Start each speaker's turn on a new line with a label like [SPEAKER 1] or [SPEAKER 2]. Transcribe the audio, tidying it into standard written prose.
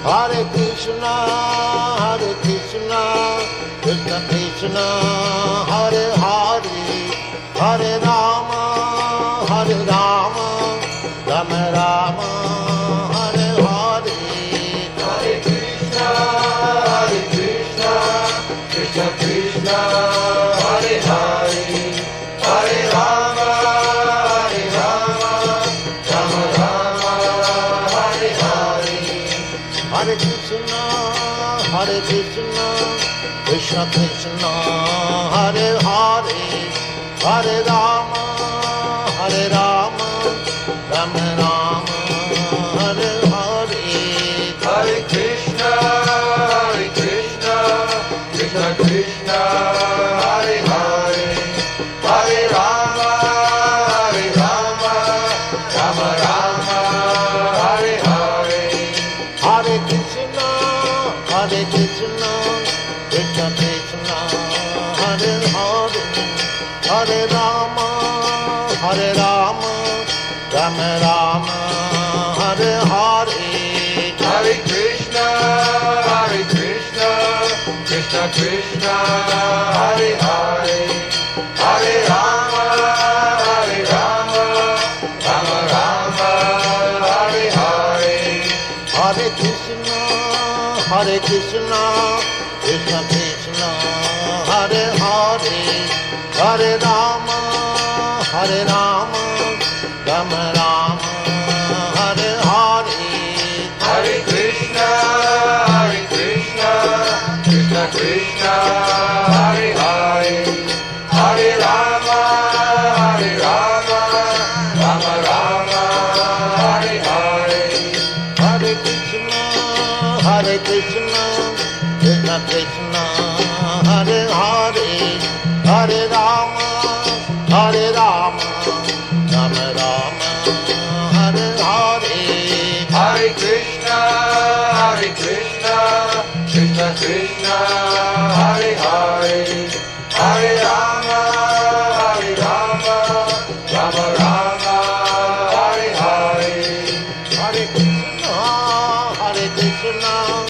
[SPEAKER 1] Hare Krishna, Krishna Krishna, Hare Hare, Hare Rama, Rama Rama, Hare Hare.
[SPEAKER 2] Hare Krishna, Krishna Krishna, Hare Hare, Hare Rama, Rama Rama, Hare Hare.
[SPEAKER 1] Hare Krishna, Krishna Krishna, Hare Hare, Hare Rama, Rama Rama, Hare Hare.
[SPEAKER 2] Hare Krishna, Krishna Krishna, Hare Hare, Hare Rama, Rama Rama, Hare Hare.
[SPEAKER 1] Hare Krishna, Krishna Krishna, Hare Hare, Hare Rama, Rama Rama, Hare Hare.
[SPEAKER 2] Hare Krishna, Krishna Krishna, Hare Hare, Hare Rama, Rama Rama, Hare Hare.
[SPEAKER 1] Hare Krishna, Krishna Krishna, Hare Hare, Hare Rama, Rama Rama, Hare Hare.
[SPEAKER 2] Hare Krishna, Krishna Krishna, Hare Hare, Hare Rama, Rama Rama, Hare Hare.
[SPEAKER 1] Hare Krishna, Krishna Krishna, Hare Hare, Hare Rama, Rama Rama, Hare Hare.
[SPEAKER 2] Hare Krishna, Krishna Krishna, Hare Hare, Hare